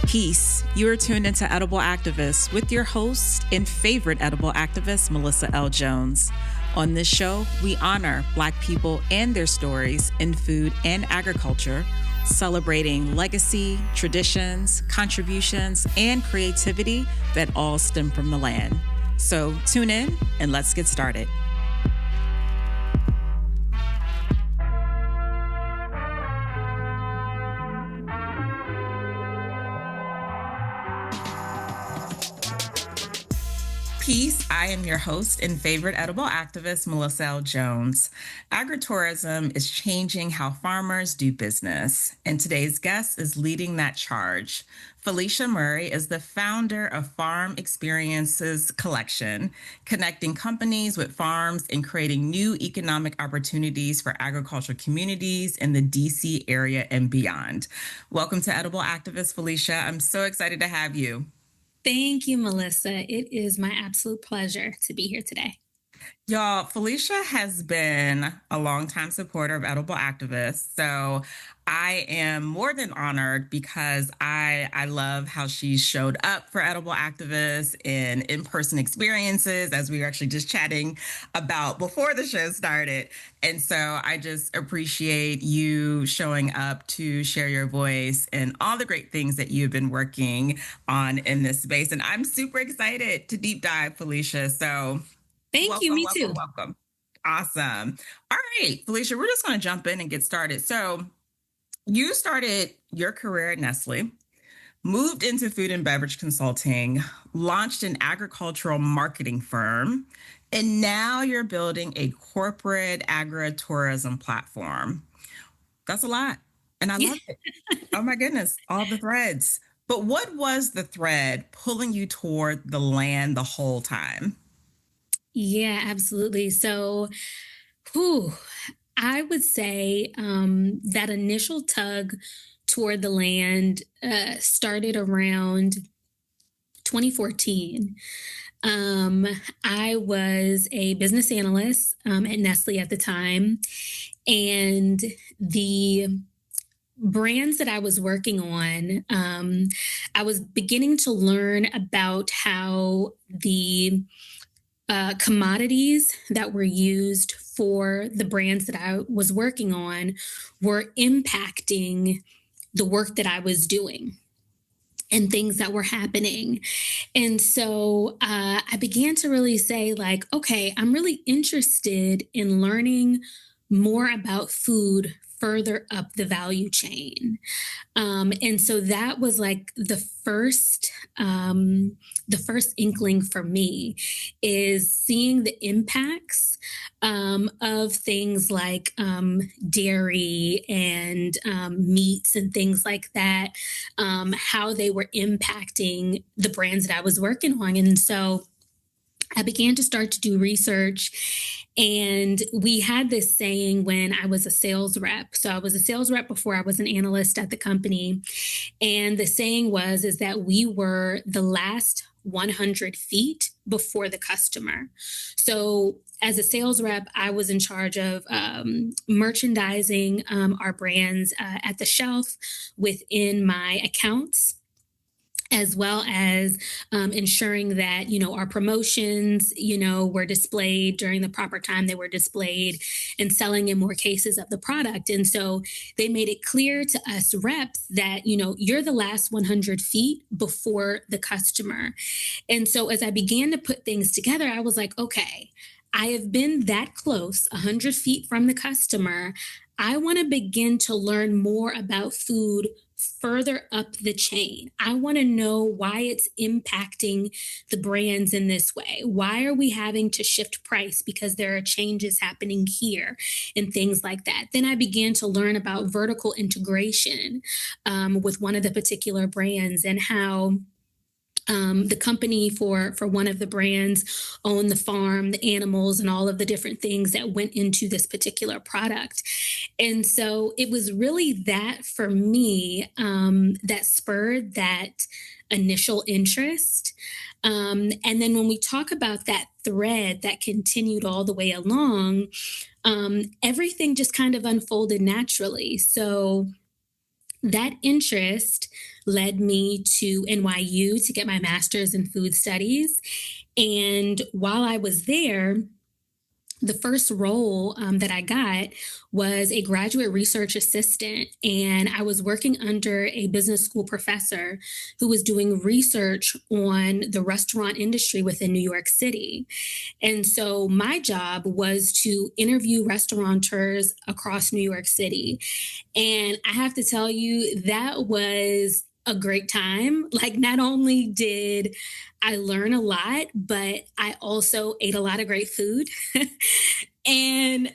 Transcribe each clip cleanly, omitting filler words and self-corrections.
Peace. You are tuned into Edible Activists with your host and favorite edible activist, Melissa L. Jones. On this show, we honor Black people and their stories in food and agriculture, celebrating legacy, traditions, contributions, and creativity that all stem from the land. So tune in and let's get started. Peace. I am your host and favorite edible activist, Melissa L. Jones. Agritourism is changing how farmers do business, and today's guest is leading that charge. Phylicia Murray is the founder of Farm Experiences Collection, connecting companies with farms and creating new economic opportunities for agricultural communities in the DC area and beyond. Welcome to Edible Activist, Phylicia. I'm so excited to have you. Thank you, Melissa. It is my absolute pleasure to be here today. Y'all, Phylicia has been a longtime supporter of Edible Activists, so I am more than honored because I love how she showed up for Edible Activists in in-person experiences, as we were actually just chatting about before the show started. And so I just appreciate you showing up to share your voice and all the great things that you've been working on in this space. And I'm super excited to deep dive, Phylicia. So Thank you. Me too. Welcome. Awesome. All right, Phylicia, we're just going to jump in and get started. So you started your career at Nestle, moved into food and beverage consulting, launched an agricultural marketing firm, and now you're building a corporate agritourism platform. That's a lot. And I love it. Oh my goodness, all the threads. But what was the thread pulling you toward the land the whole time? Yeah, absolutely. So, I would say that initial tug toward the land started around 2014. I was a business analyst at Nestle at the time, and the brands that I was working on, I was beginning to learn about how the commodities that were used for the brands that I was working on were impacting the work that I was doing and things that were happening. And so I began to really say, like, okay, I'm really interested in learning more about food further up the value chain. And so that was like the first inkling for me, is seeing the impacts of things like dairy and meats and things like that, how they were impacting the brands that I was working on. And so I began to start to do research, and we had this saying when I was a sales rep. So I was a sales rep before I was an analyst at the company. And the saying is that we were the last 100 feet before the customer. So as a sales rep, I was in charge of merchandising our brands at the shelf within my accounts, as well as ensuring that, our promotions, were displayed during the proper time they were displayed, and selling in more cases of the product. And so they made it clear to us reps that, you're the last 100 feet before the customer. And so as I began to put things together, I was like, okay, I have been that close, 100 feet from the customer. I want to begin to learn more about food further up the chain. I want to know why it's impacting the brands in this way. Why are we having to shift price because there are changes happening here and things like that? Then I began to learn about vertical integration with one of the particular brands, and how the company for one of the brands owned the farm, the animals, and all of the different things that went into this particular product. And so it was really that for me that spurred that initial interest. And then when we talk about that thread that continued all the way along, everything just kind of unfolded naturally. So that interest led me to NYU to get my master's in food studies. And while I was there, the first role that I got was a graduate research assistant. And I was working under a business school professor who was doing research on the restaurant industry within New York City. And so my job was to interview restaurateurs across New York City. And I have to tell you, that was a great time. Like, not only did I learn a lot, but I also ate a lot of great food. And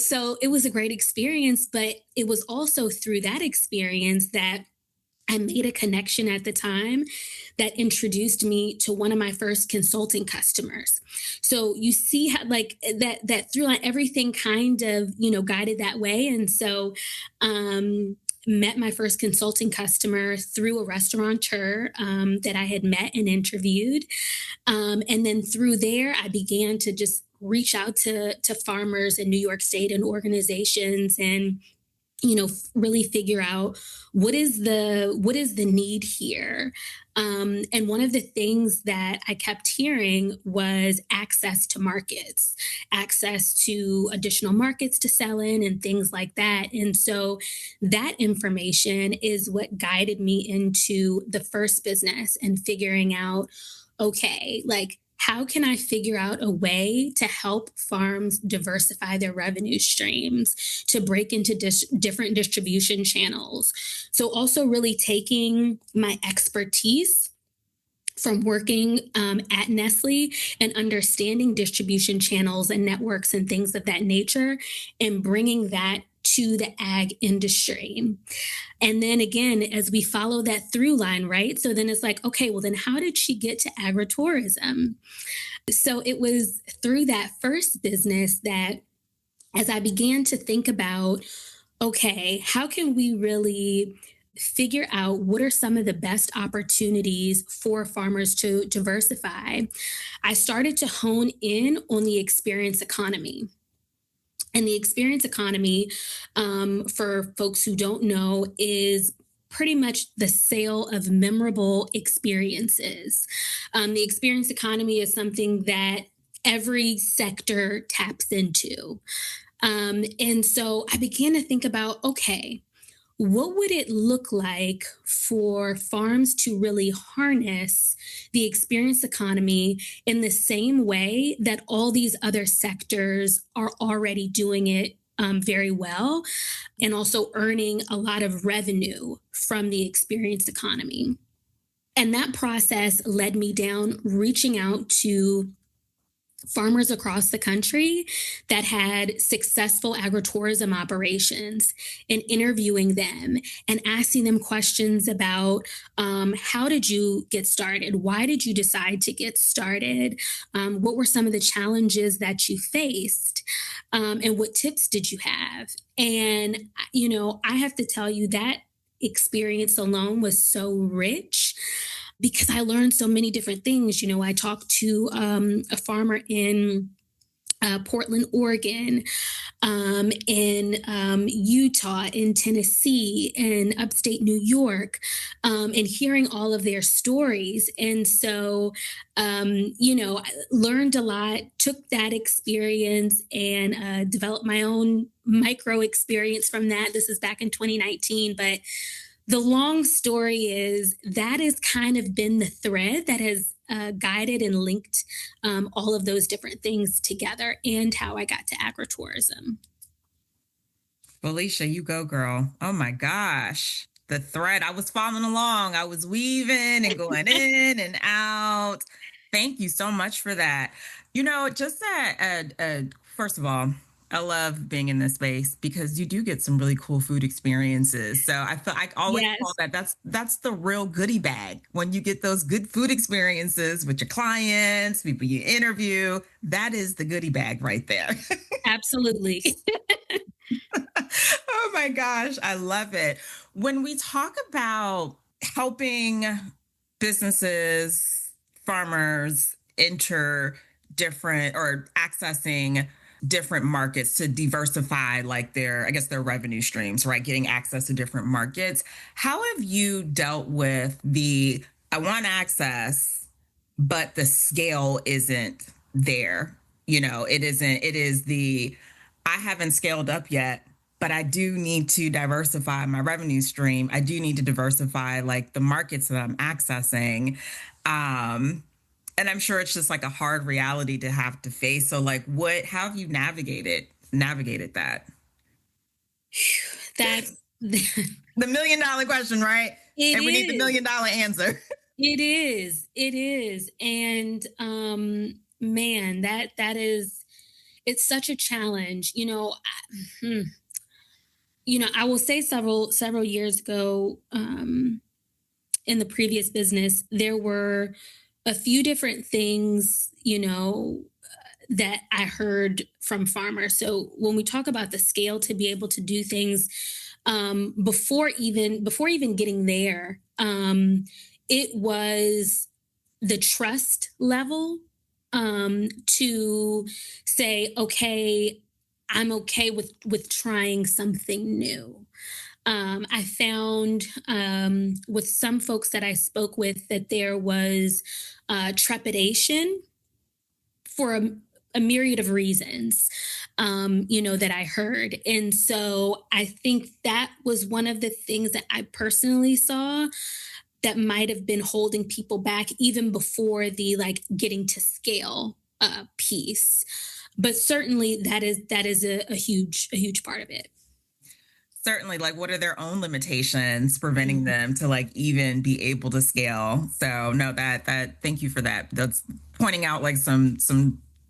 so it was a great experience, but it was also through that experience that I made a connection at the time that introduced me to one of my first consulting customers. So you see how, like, that through line, everything kind of, guided that way. And so met my first consulting customer through a restaurateur that I had met and interviewed. And then through there, I began to just reach out to farmers in New York State and organizations, and really figure out what is the need here. And one of the things that I kept hearing was access to markets, access to additional markets to sell in, and things like that. And so that information is what guided me into the first business and figuring out, okay, like, how can I figure out a way to help farms diversify their revenue streams, to break into different distribution channels? So, also really taking my expertise from working at Nestle and understanding distribution channels and networks and things of that nature, and bringing that to the ag industry. And then again, as we follow that through line, right? So then it's like, okay, well, then how did she get to agritourism? So it was through that first business that, as I began to think about, okay, how can we really figure out what are some of the best opportunities for farmers to diversify, I started to hone in on the experience economy. And the experience economy, for folks who don't know, is pretty much the sale of memorable experiences. The experience economy is something that every sector taps into. And so I began to think about, okay, what would it look like for farms to really harness the experience economy in the same way that all these other sectors are already doing it very well, and also earning a lot of revenue from the experience economy? And that process led me down reaching out to farmers across the country that had successful agritourism operations, and interviewing them and asking them questions about, how did you get started? Why did you decide to get started? What were some of the challenges that you faced? And what tips did you have? And, I have to tell you that experience alone was so rich because I learned so many different things. I talked to a farmer in Portland, Oregon, in Utah, in Tennessee, in upstate New York, and hearing all of their stories. And so, I learned a lot, took that experience, and developed my own micro experience from that. This is back in 2019, but the long story is that has kind of been the thread that has guided and linked all of those different things together, and how I got to agritourism. Felicia, you go, girl. Oh my gosh. The thread, I was following along. I was weaving and going in and out. Thank you so much for that. Just first of all, I love being in this space because you do get some really cool food experiences. So I always call Yes, that's the real goodie bag when you get those good food experiences with your clients, people you interview. That is the goodie bag right there. absolutely. Oh my gosh, I love it. When we talk about helping businesses, farmers enter different or accessing different markets to diversify like their, I guess, their revenue streams, right? Getting access to different markets. How have you dealt with the I want access, but the scale isn't there? It isn't, it is the I haven't scaled up yet, but I do need to diversify my revenue stream. I do need to diversify like the markets that I'm accessing. Um, and I'm sure it's just like a hard reality to have to face. So like how have you navigated that? That's it The $1 million question, right? And we need the is. $1 million answer. It is. It is. And man, that is it's such a challenge. I will say several years ago, in the previous business, there were a few different things, that I heard from farmers. So when we talk about the scale to be able to do things, before even getting there, it was the trust level, to say, okay, I'm okay with trying something new. I found, with some folks that I spoke with, that there was trepidation for a myriad of reasons, that I heard. And so I think that was one of the things that I personally saw that might have been holding people back even before the like getting to scale piece. But certainly that is a huge part of it. Certainly, like what are their own limitations preventing Mhm. them to like even be able to scale? So no, that thank you for that. That's pointing out like some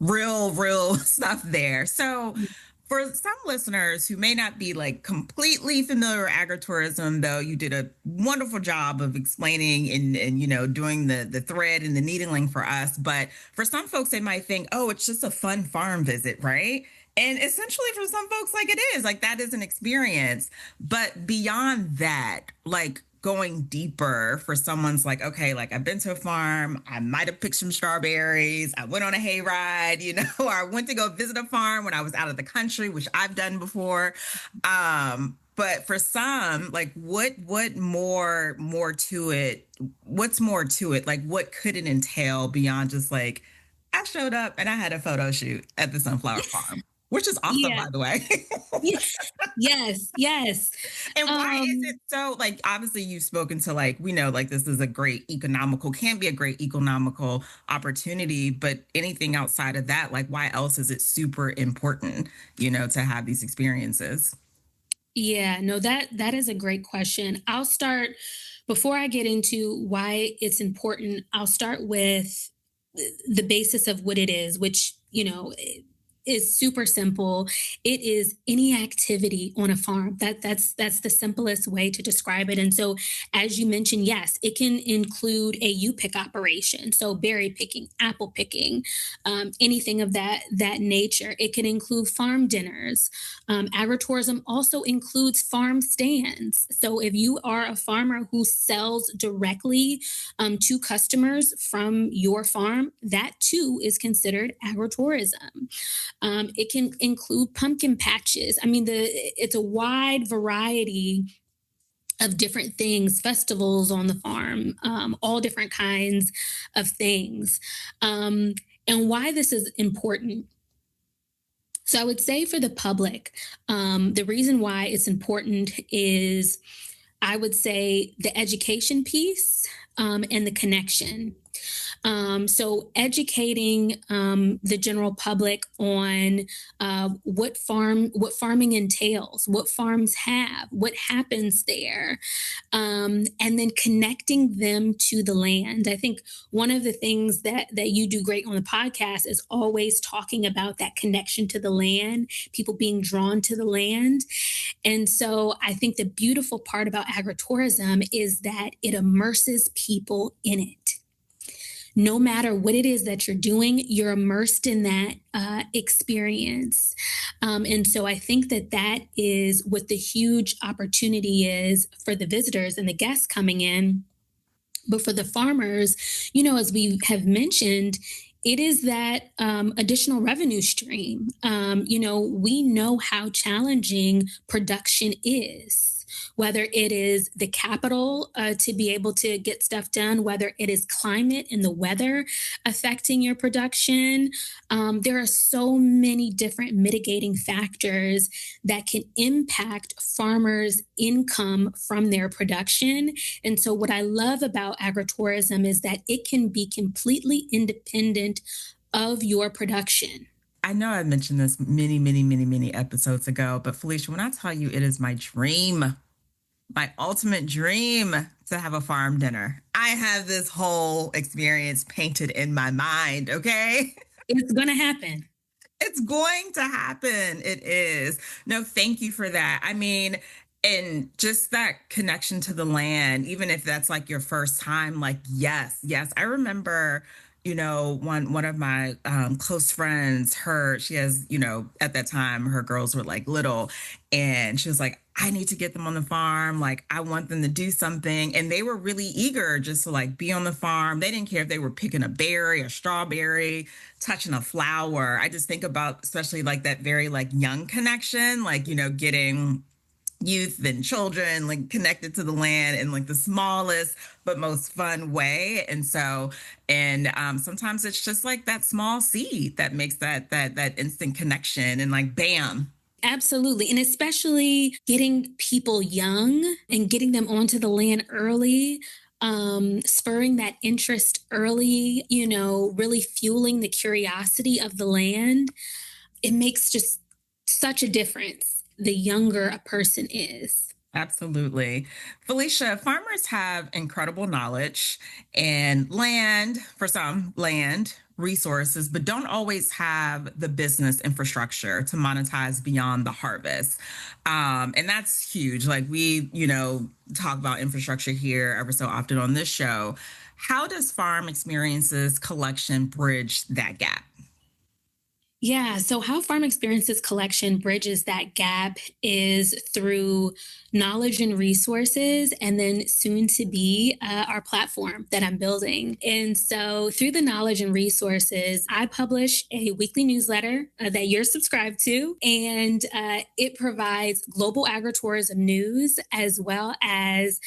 real stuff there. So for some listeners who may not be like completely familiar with agritourism, though you did a wonderful job of explaining and doing the thread and the needling for us. But for some folks, they might think, oh, it's just a fun farm visit, right? And essentially, for some folks, like it is, like that is an experience. But beyond that, like going deeper for someone's like, okay, like I've been to a farm, I might have picked some strawberries, I went on a hayride, or I went to go visit a farm when I was out of the country, which I've done before. But for some, like what more to it? What's more to it? Like what could it entail beyond just like I showed up and I had a photo shoot at the sunflower farm, which is awesome, Yeah. by the way. Yeah. Yes. Yes. And why is it Um, so like obviously you've spoken to like we know like this is a great economical can be a great economical opportunity, but anything outside of that, like why else is it super important, to have these experiences? Yeah, no, that is a great question. I'll start before I get into why it's important. I'll start with the basis of what it is, which is super simple. It is any activity on a farm. That's the simplest way to describe it. And so, as you mentioned, yes, it can include a U pick operation, so berry picking, apple picking, anything of that nature. It can include farm dinners. Agritourism also includes farm stands. So if you are a farmer who sells directly to customers from your farm, that too is considered agritourism. It can include pumpkin patches. I mean, it's a wide variety of different things, festivals on the farm, all different kinds of things. Um, and why this is important, so I would say for the public, the reason why it's important is I would say the education piece, and the connection. So educating the general public on what farming entails, what farms have, what happens there, and then connecting them to the land. I think one of the things that you do great on the podcast is always talking about that connection to the land, people being drawn to the land. And so I think the beautiful part about agritourism is that it immerses people in it. No matter what it is that you're doing, you're immersed in that experience. And so I think that is what the huge opportunity is for the visitors and the guests coming in. But for the farmers, as we have mentioned, It is that additional revenue stream. We know how challenging production is, whether it is the capital to be able to get stuff done, whether it is climate and the weather affecting your production. There are so many different mitigating factors that can impact farmers' income from their production. And so, what I love about agritourism is that it can be completely independent of your production. I know I mentioned this many, many, many, many episodes ago, but Phylicia, when I tell you it is my dream, my ultimate dream to have a farm dinner, I have this whole experience painted in my mind, okay? It's going to happen. It's going to happen. It is. No, thank you for that. I mean, and just that connection to the land, even if that's like your first time, like, yes, yes. I remember, one of my close friends, she has, at that time her girls were like little, and she was like, I need to get them on the farm. Like, I want them to do something. And they were really eager just to like be on the farm. They didn't care if they were picking a berry, a strawberry, touching a flower. I just think about especially like that very like young connection, like, getting youth and children like connected to the land in like the smallest but most fun way. And so, and sometimes it's just like that small seed that makes that instant connection, and like bam. Absolutely. And especially getting people young and getting them onto the land early, spurring that interest early, really fueling the curiosity of the land. It makes just such a difference the younger a person is. Absolutely. Phylicia, farmers have incredible knowledge and land, for some, land resources, but don't always have the business infrastructure to monetize beyond the harvest. And that's huge. Like we, talk about infrastructure here ever so often on this show. How does farm experiences collection bridge that gap? Yeah. So, how Farm Experiences Collection bridges that gap is through knowledge and resources, and then soon to be our platform that I'm building. And so, through the knowledge and resources, I publish a weekly newsletter that you're subscribed to, and it provides global agritourism news as well as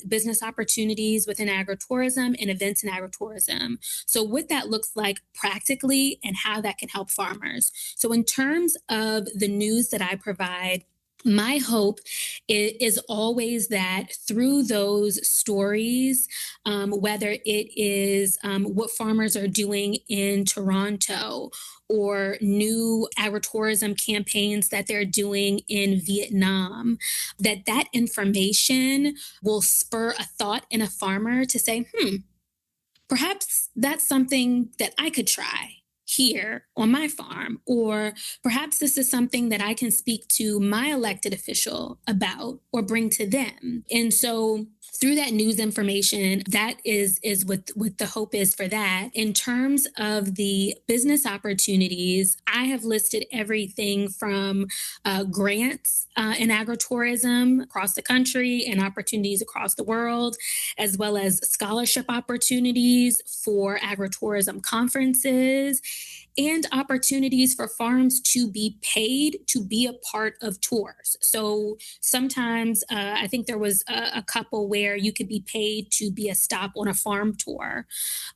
business opportunities within agritourism and events in agritourism. So, what that looks like practically and how that can help farmers. So, in terms of the news that I provide, my hope is always that through those stories, whether it is what farmers are doing in Toronto or new agritourism campaigns that they're doing in Vietnam, that information will spur a thought in a farmer to say, perhaps that's something that I could try here on my farm, or perhaps this is something that I can speak to my elected official about or bring to them. And so through that news information, that is what the hope is for that. In terms of the business opportunities, I have listed everything from grants in agritourism across the country and opportunities across the world, as well as scholarship opportunities for agritourism conferences and opportunities for farms to be paid to be a part of tours. So sometimes I think there was a couple where you could be paid to be a stop on a farm tour.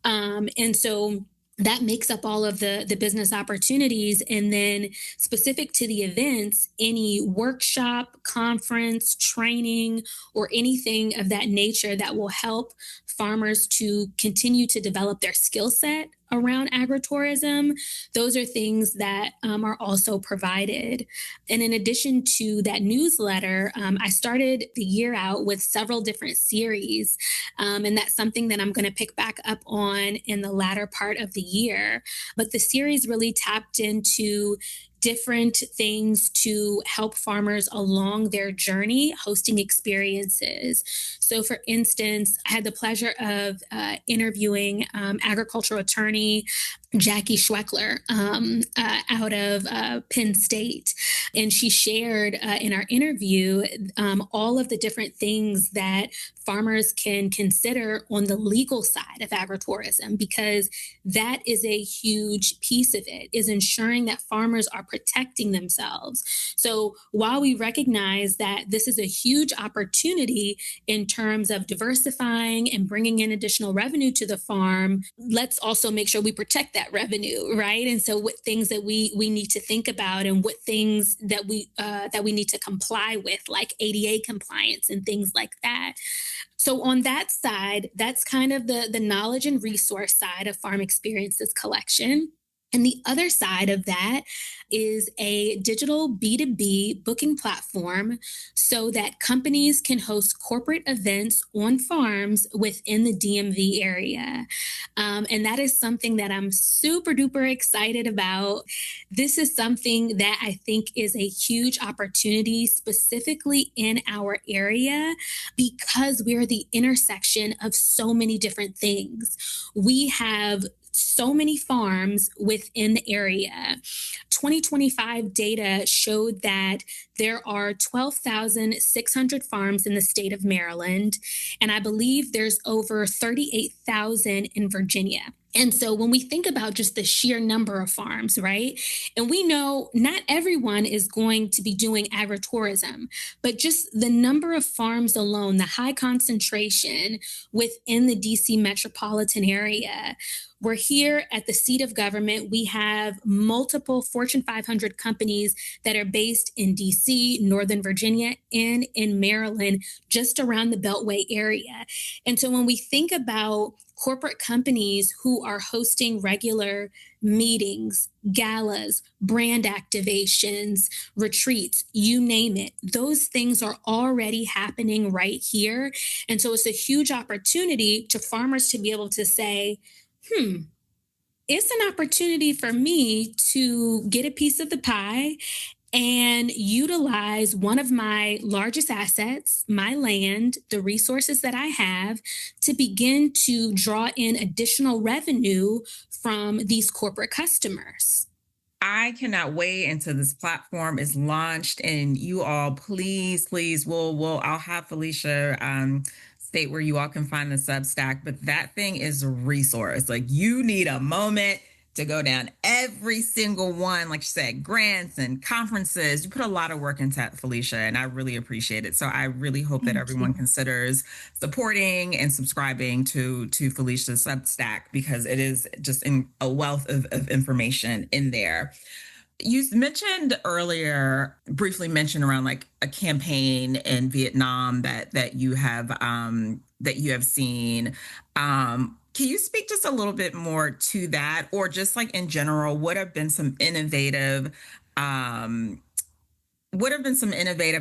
And so that makes up all of the business opportunities. And then specific to the events, any workshop, conference, training, or anything of that nature that will help farmers to continue to develop their skill set around agritourism, those are things that are also provided. And in addition to that newsletter, I started the year out with several different series. And that's something that I'm going to pick back up on in the latter part of the year. But the series really tapped into different things to help farmers along their journey hosting experiences. So, for instance, I had the pleasure of interviewing agricultural attorney Jackie Schweckler out of Penn State. And she shared in our interview all of the different things that farmers can consider on the legal side of agritourism, because that is a huge piece of it, is ensuring that farmers are protecting themselves. So while we recognize that this is a huge opportunity in terms of diversifying and bringing in additional revenue to the farm, let's also make sure we protect that revenue, right? And so, what things that we need to think about, and what things that we need to comply with, like ADA compliance and things like that. So on that side, that's kind of the knowledge and resource side of farm experiences collection. And the other side of that is a digital B2B booking platform so that companies can host corporate events on farms within the DMV area. And that is something that I'm super duper excited about. This is something that I think is a huge opportunity, specifically in our area, because we're the intersection of so many different things. We have so many farms within the area. 2025 data showed that there are 12,600 farms in the state of Maryland, and I believe there's over 38,000 in Virginia. And so when we think about just the sheer number of farms, right? And we know not everyone is going to be doing agritourism, but just the number of farms alone, the high concentration within the DC metropolitan area. We're here at the seat of government. We have multiple Fortune 500 companies that are based in DC, Northern Virginia, and in Maryland, just around the Beltway area. And so when we think about corporate companies who are hosting regular meetings, galas, brand activations, retreats, you name it, those things are already happening right here. And so it's a huge opportunity to farmers to be able to say, it's an opportunity for me to get a piece of the pie and utilize one of my largest assets, my land, the resources that I have, to begin to draw in additional revenue from these corporate customers. I cannot wait until this platform is launched, and you all, please, please, I'll have Phylicia state where you all can find the Substack. But that thing is a resource. Like, you need a moment to go down every single one, like you said, grants and conferences. You put a lot of work into that, Phylicia, and I really appreciate it. So I really hope that Thank everyone you. considers supporting and subscribing to Phylicia's Substack, because it is just a wealth of information in there. You mentioned earlier, briefly mentioned around like a campaign in Vietnam that you have seen. Can you speak just a little bit more to that, or just like in general, um, what have been some innovative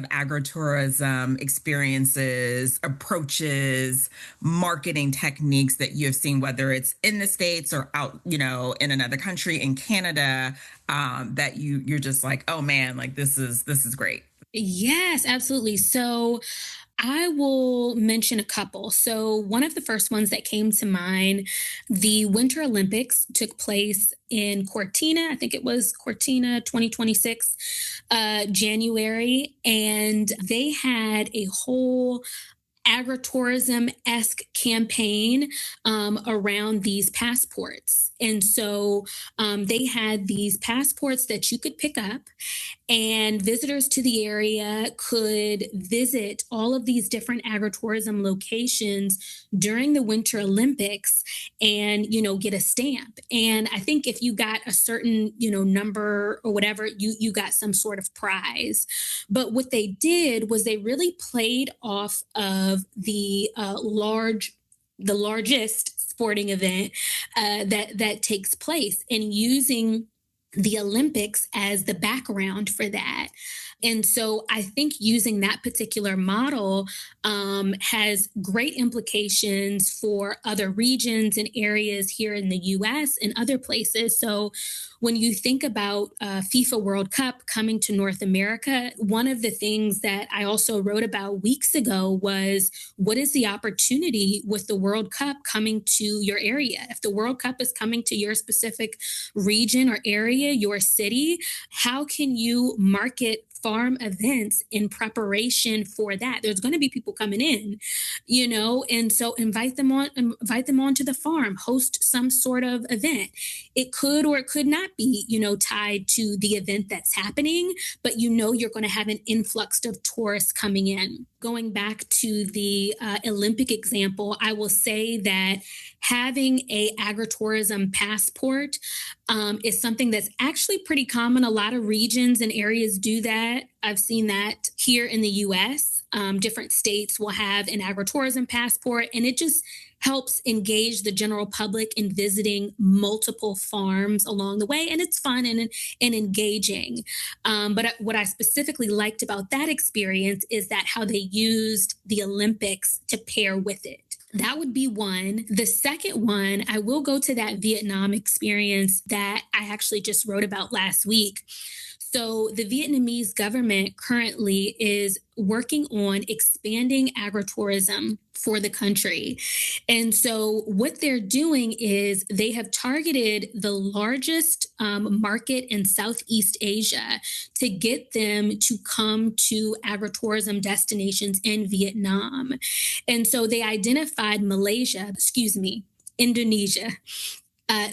agritourism experiences, approaches, marketing techniques that you have seen, whether it's in the States or out, in another country, in Canada, that you're just like, oh man, like this is great. Yes, absolutely. So I will mention a couple. So, one of the first ones that came to mind, the Winter Olympics took place in Cortina. I think it was Cortina 2026, January. And they had a whole agritourism esque campaign around these passports. And so they had these passports that you could pick up, and visitors to the area could visit all of these different agritourism locations during the Winter Olympics and, get a stamp. And I think if you got a certain, number or whatever, you got some sort of prize. But what they did was they really played off of the largest sporting event that takes place, and using the Olympics as the background for that. And so I think using that particular model has great implications for other regions and areas here in the US and other places. So when you think about FIFA World Cup coming to North America, one of the things that I also wrote about weeks ago was what is the opportunity with the World Cup coming to your area? If the World Cup is coming to your specific region or area, your city, how can you market farm events in preparation for that? There's going to be people coming in, and so invite them onto the farm, host some sort of event. It could or it could not be, tied to the event that's happening, but you're going to have an influx of tourists coming in. Going back to the Olympic example, I will say that having a agritourism passport is something that's actually pretty common. A lot of regions and areas do that. I've seen that here in the US. Different states will have an agritourism passport, and it just helps engage the general public in visiting multiple farms along the way. And it's fun and engaging. But what I specifically liked about that experience is that how they used the Olympics to pair with it. That would be one. The second one, I will go to that Vietnam experience that I actually just wrote about last week. So, the Vietnamese government currently is working on expanding agritourism for the country. And so, what they're doing is they have targeted the largest market in Southeast Asia to get them to come to agritourism destinations in Vietnam. And so, they identified Indonesia.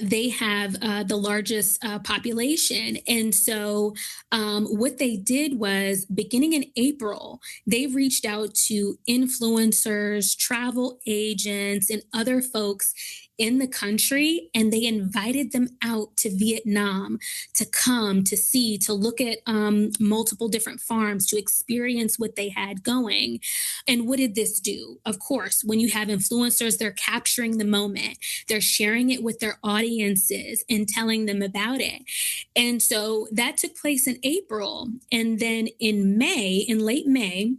They have the largest population. And so, what they did was beginning in April, they reached out to influencers, travel agents, and other folks in the country, and they invited them out to Vietnam to come, to see, to look at multiple different farms, to experience what they had going. And what did this do? Of course, when you have influencers, they're capturing the moment, they're sharing it with their audiences and telling them about it. And so that took place in April. And then in late May,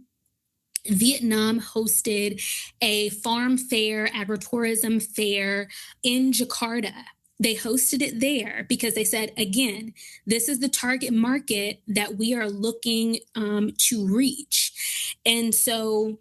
Vietnam hosted a farm fair, agritourism fair in Jakarta. They hosted it there because they said, again, this is the target market that we are looking to reach. And so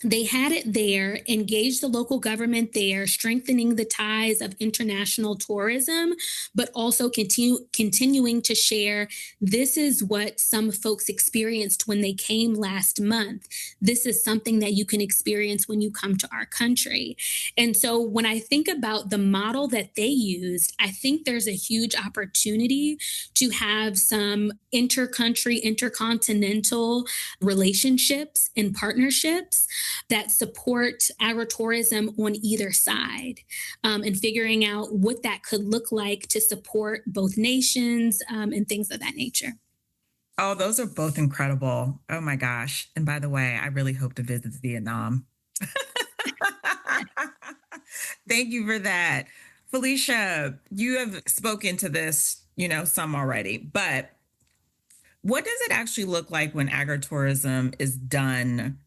they had it there, engaged the local government there, strengthening the ties of international tourism, but also continuing to share this is what some folks experienced when they came last month. This is something that you can experience when you come to our country. And so when I think about the model that they used, I think there's a huge opportunity to have some intercountry, intercontinental relationships and partnerships that support agritourism on either side, and figuring out what that could look like to support both nations and things of that nature. Oh, those are both incredible. Oh my gosh. And by the way, I really hope to visit Vietnam. Thank you for that. Felicia, you have spoken to this, some already, but what does it actually look like when agritourism is done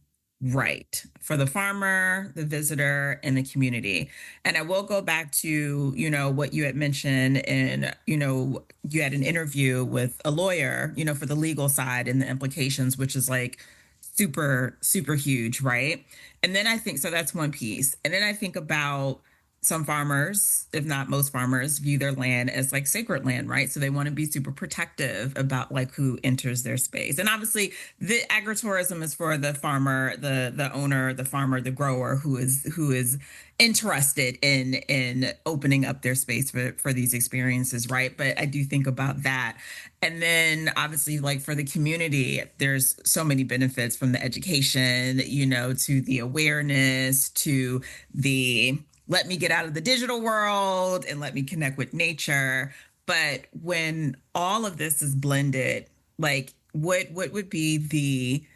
right for the farmer, the visitor, and the community? And I will go back to, what you had mentioned in, you had an interview with a lawyer, for the legal side and the implications, which is like super, super huge, right? And then I think, so that's one piece. And then I think about some farmers, if not most farmers, view their land as like sacred land, right? So they want to be super protective about like who enters their space. And obviously, the agritourism is for the farmer, the owner, the farmer, the grower who is interested in opening up their space for these experiences, right? But I do think about that. And then obviously, like for the community, there's so many benefits from the education, to the awareness, to the let me get out of the digital world and let me connect with nature. But when all of this is blended, like what would be the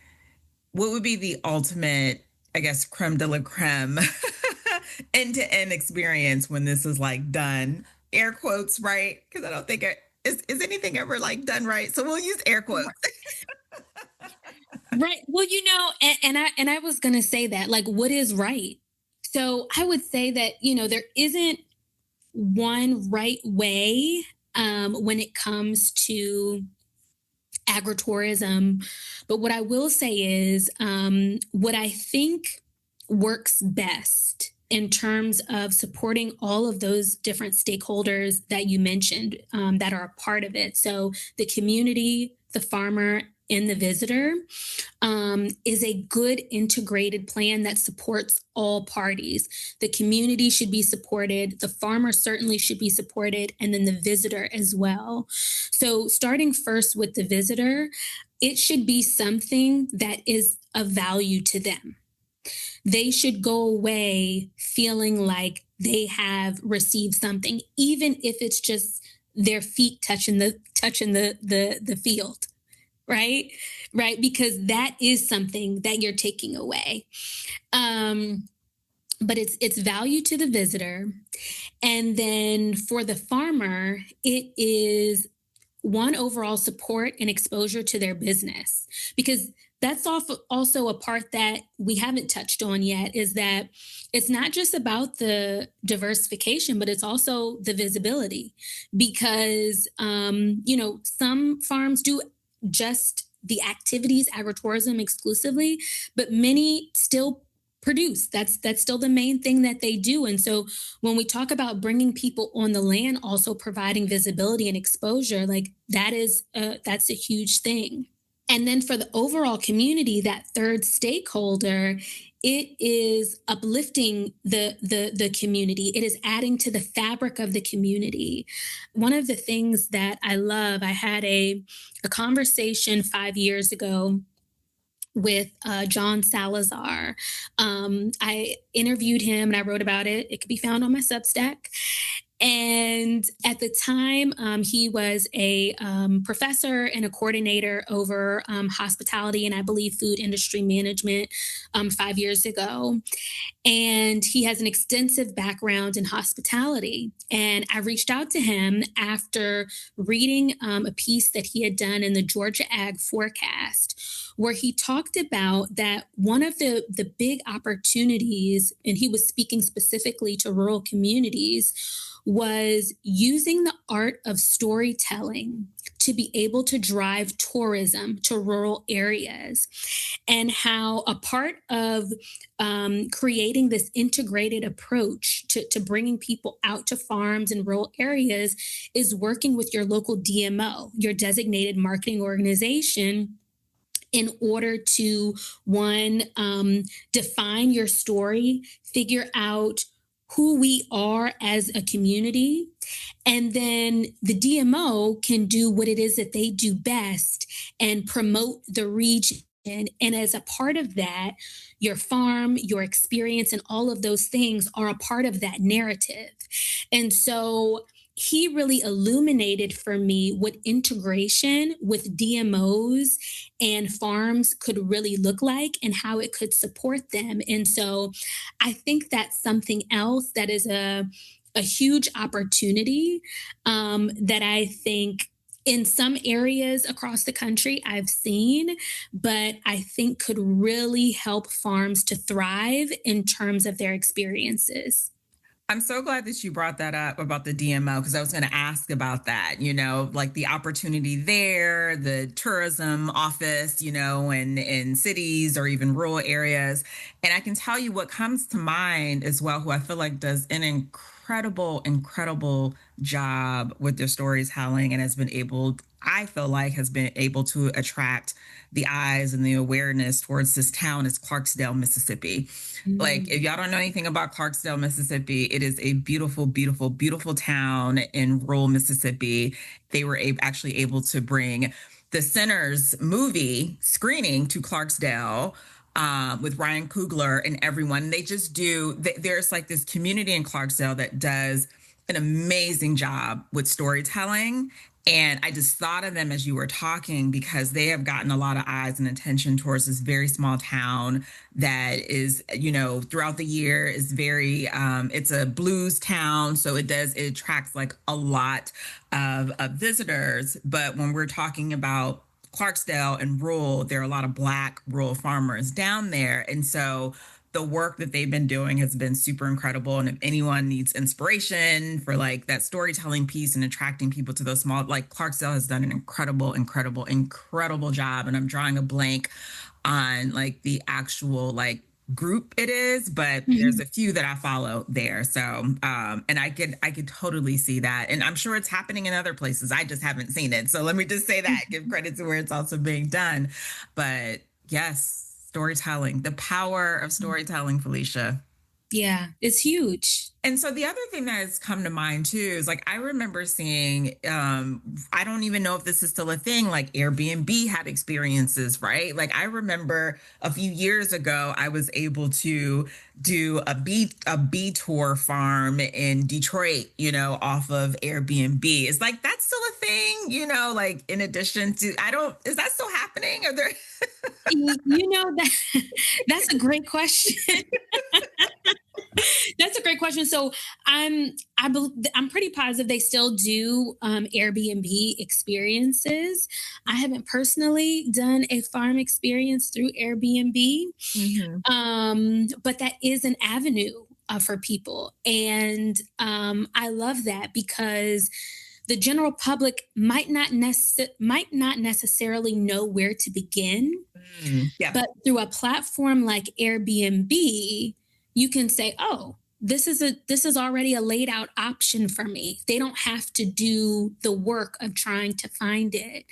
ultimate, I guess, creme de la creme end to end experience when this is like done, air quotes, right? Because I don't think is anything ever like done right. So we'll use air quotes. Right. Well, and I was gonna say that, like, what is right? So I would say that, there isn't one right way when it comes to agritourism. But what I will say is what I think works best in terms of supporting all of those different stakeholders that you mentioned that are a part of it. So the community, the farmer, and the visitor is a good integrated plan that supports all parties. The community should be supported, the farmer certainly should be supported, and then the visitor as well. So, starting first with the visitor, it should be something that is of value to them. They should go away feeling like they have received something, even if it's just their feet touching the field, right? Right, because that is something that you're taking away. um but it's value to the visitor, and then for the farmer it is one, overall support and exposure to their business, because that's also a part that we haven't touched on yet, is that it's not just about the diversification, but it's also the visibility, because some farms do just the activities, agritourism exclusively, but many still produce. That's still the main thing that they do. And so when we talk about bringing people on the land, also providing visibility and exposure, like that's a huge thing. And then for the overall community, that third stakeholder, it is uplifting the community. It is adding to the fabric of the community. One of the things that I love, I had a conversation 5 years ago with John Salazar. I interviewed him and I wrote about it. It could be found on my Substack. And at the time, he was a professor and a coordinator over hospitality and I believe food industry management 5 years ago. And he has an extensive background in hospitality. And I reached out to him after reading a piece that he had done in the Georgia Ag Forecast, where he talked about that one of the big opportunities, and he was speaking specifically to rural communities, was using the art of storytelling to be able to drive tourism to rural areas, and how a part of creating this integrated approach to bringing people out to farms and rural areas is working with your local DMO, your designated marketing organization, in order to one, define your story, figure out who we are as a community, and then the DMO can do what it is that they do best and promote the region. And as a part of that, your farm, your experience, and all of those things are a part of that narrative. And so he really illuminated for me what integration with DMOs and farms could really look like and how it could support them. And so I think that's something else that is a huge opportunity that I think in some areas across the country I've seen, but I think could really help farms to thrive in terms of their experiences. I'm so glad that you brought that up about the DMO, because I was going to ask about that, like the opportunity there, the tourism office, in cities or even rural areas. And I can tell you what comes to mind as well, who I feel like does an incredible job with their storytelling and has been able, I feel like, has been able to attract the eyes and the awareness towards this town is Clarksdale, Mississippi. Like, if Mm. y'all don't know anything about Clarksdale, Mississippi, it is a beautiful, beautiful, beautiful town in rural Mississippi. They were actually able to bring the Sinners movie screening to Clarksdale with Ryan Coogler and everyone. They just do, there's like this community in Clarksdale that does an amazing job with storytelling. And I just thought of them as you were talking because they have gotten a lot of eyes and attention towards this very small town that is, throughout the year is very, it's a blues town. So it attracts like a lot of visitors. But when we're talking about Clarksdale and rural, there are a lot of Black rural farmers down there. And so the work that they've been doing has been super incredible. And if anyone needs inspiration for like that storytelling piece and attracting people to those small, like Clarksdale has done an incredible job. And I'm drawing a blank on like the actual like group it is, but there's Mhm. a few that I follow there. So and I could totally see that. And I'm sure it's happening in other places. I just haven't seen it. So let me just say that, give credit to where it's also being done. But yes, storytelling, the power of storytelling, Phylicia. Yeah, it's huge. And so the other thing that has come to mind too is like I remember seeing I don't even know if this is still a thing, like Airbnb had experiences, right? Like I remember a few years ago I was able to do a bee tour farm in Detroit, off of Airbnb. It's like that's still a thing, like in addition to I don't is that still happening? Are there That that's a great question. That's a great question. So I'm pretty positive they still do Airbnb experiences. I haven't personally done a farm experience through Airbnb, Mhm. but that is an avenue for people, and I love that because the general public might not necessarily know where to begin, Yeah, but through a platform like Airbnb, you can say, "Oh, this is already a laid out option for me." They don't have to do the work of trying to find it,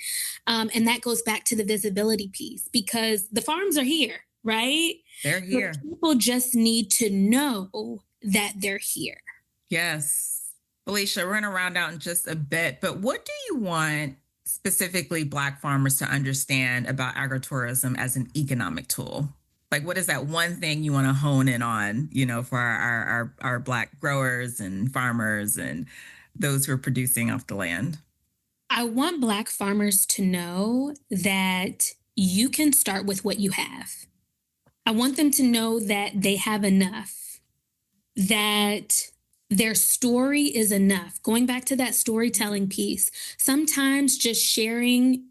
and that goes back to the visibility piece because the farms are here, right? they're But here. people just need to know that they're here. Yes. Felicia, we're going to round out in just a bit, but what do you want specifically Black farmers to understand about agritourism as an economic tool? Like, what is that one thing you want to hone in on, for our Black growers and farmers and those who are producing off the land? I want Black farmers to know that you can start with what you have. I want them to know that they have enough, that their story is enough. Going back to that storytelling piece, sometimes just sharing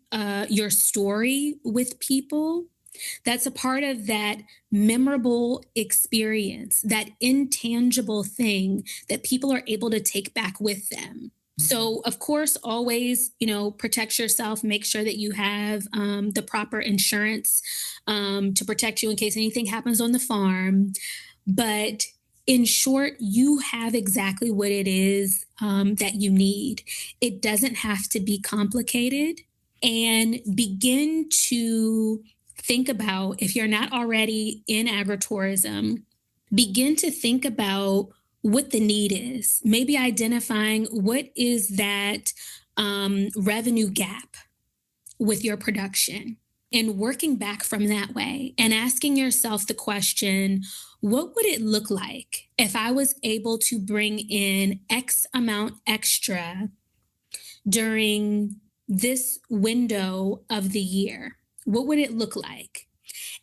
your story with people, that's a part of that memorable experience, that intangible thing that people are able to take back with them. So, of course, always, protect yourself, make sure that you have the proper insurance to protect you in case anything happens on the farm. But in short, you have exactly what it is that you need. It doesn't have to be complicated. And begin to think about, if you're not already in agritourism, begin to think about what the need is. Maybe identifying what is that revenue gap with your production and working back from that way and asking yourself the question, what would it look like if I was able to bring in X amount extra during this window of the year? What would it look like?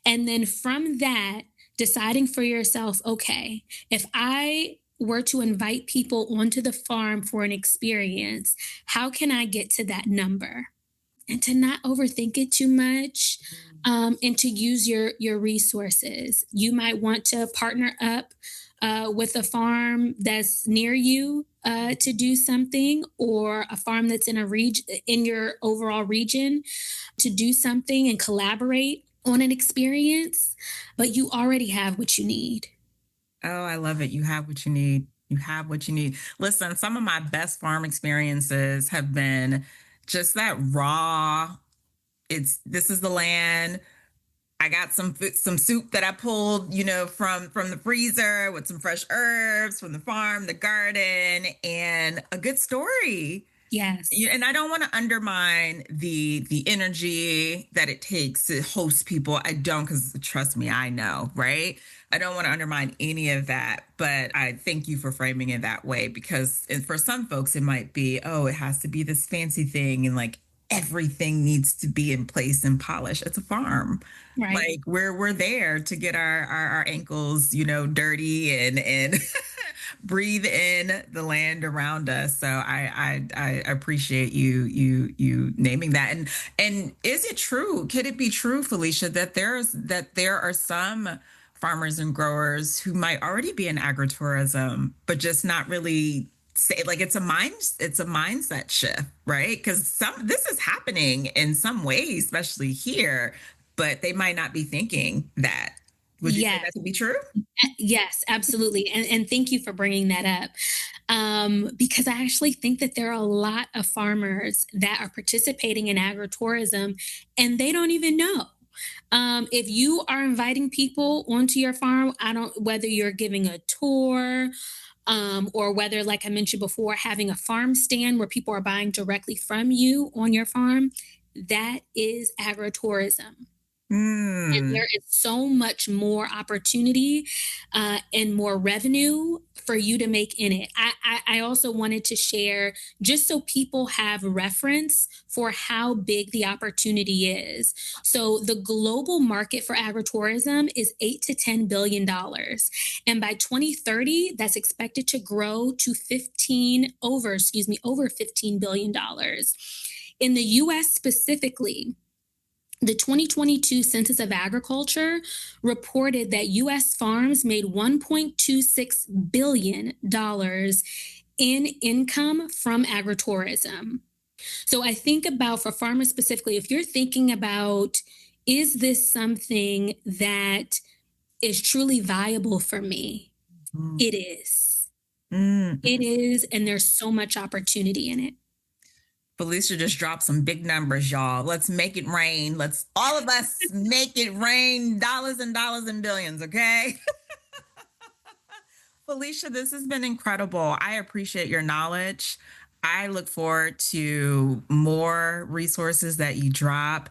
And then from that, deciding for yourself, okay, if I were to invite people onto the farm for an experience, how can I get to that number? And to not overthink it too much, and to use your resources. You might want to partner up with a farm that's near you to do something, or a farm that's in a region in your overall region to do something and collaborate on an experience. But you already have what you need. Oh, I love it. You have what you need. You have what you need. Listen, some of my best farm experiences have been just that raw. This is the land. I got some soup that I pulled, from the freezer with some fresh herbs from the farm, the garden, and a good story. Yes. And I don't want to undermine the energy that it takes to host people. I don't, because trust me, I know, right? I don't want to undermine any of that, but I thank you for framing it that way because for some folks it might be, oh, it has to be this fancy thing and like everything needs to be in place and polished. It's a farm. Right. Like we're there to get our ankles, dirty and breathe in the land around us. So I appreciate you naming that. And is it true? Could it be true, Phylicia, that there are some farmers and growers who might already be in agritourism, but just not really say, like, it's a mindset shift, right? Because this is happening in some ways, especially here, but they might not be thinking that. Would you say Yes, that to be true? yes, absolutely. And thank you for bringing that up. Because I actually think that there are a lot of farmers that are participating in agritourism and they don't even know. If you are inviting people onto your farm, I don't, whether you're giving a tour, or whether, like I mentioned before, having a farm stand where people are buying directly from you on your farm, that is agritourism. And Mm. there is so much more opportunity and more revenue for you to make in it. I also wanted to share, just so people have reference for how big the opportunity is. So the global market for agritourism is $8 to $10 billion, and by 2030, that's expected to grow to over $15 billion. In the U.S. specifically, the 2022 Census of Agriculture reported that U.S. farms made $1.26 billion in income from agritourism. So I think about, for farmers specifically, if you're thinking about, is this something that is truly viable for me? Mm. It is. Mm. It is. And there's so much opportunity in it. Felicia just dropped some big numbers, y'all. Let's make it rain. Let's all of us make it rain, dollars and dollars and billions, okay? Felicia, this has been incredible. I appreciate your knowledge. I look forward to more resources that you drop.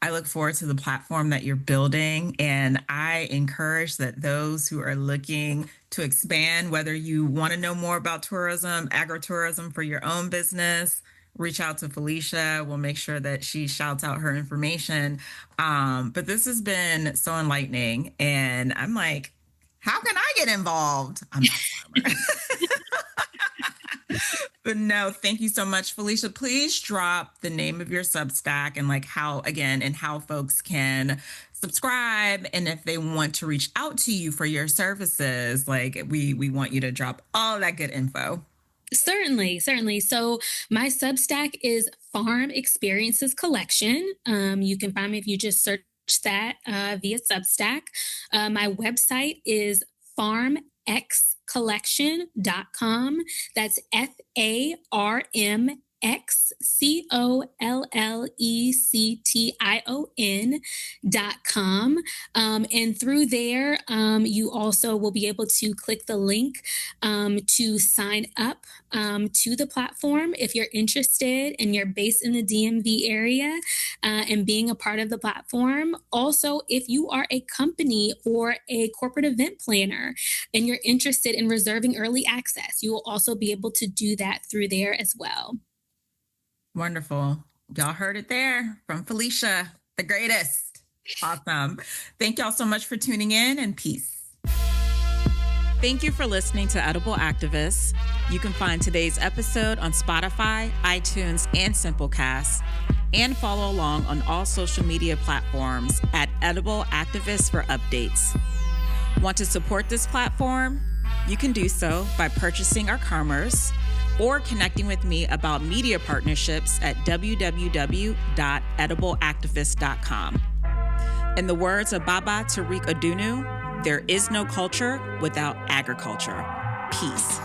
I look forward to the platform that you're building. And I encourage that those who are looking to expand, whether you want to know more about tourism, agritourism for your own business, reach out to Phylicia. We'll make sure that she shouts out her information. But this has been so enlightening. And I'm like, how can I get involved? I'm not a farmer. But no, thank you so much, Felicia. Please drop the name of your Substack and, like, how, again, and how folks can subscribe, and if they want to reach out to you for your services, like, we want you to drop all that good info. Certainly, certainly. So my Substack is Farm Experiences Collection. You can find me if you just search that via Substack. My website is farmxcollection.com. That's FARMXCOLLECTION.com. And through there, you also will be able to click the link to sign up to the platform if you're interested and you're based in the DMV area, and being a part of the platform. Also, if you are a company or a corporate event planner and you're interested in reserving early access, you will also be able to do that through there as well. Wonderful. Y'all heard it there from Felicia, the greatest. Awesome. Thank y'all so much for tuning in, and peace. Thank you for listening to Edible Activists. You can find today's episode on Spotify, iTunes, and Simplecast, and follow along on all social media platforms at Edible Activists for updates. Want to support this platform? You can do so by purchasing our commerce or connecting with me about media partnerships at www.edibleactivist.com. In the words of Baba Tariq Adunu, there is no culture without agriculture. Peace.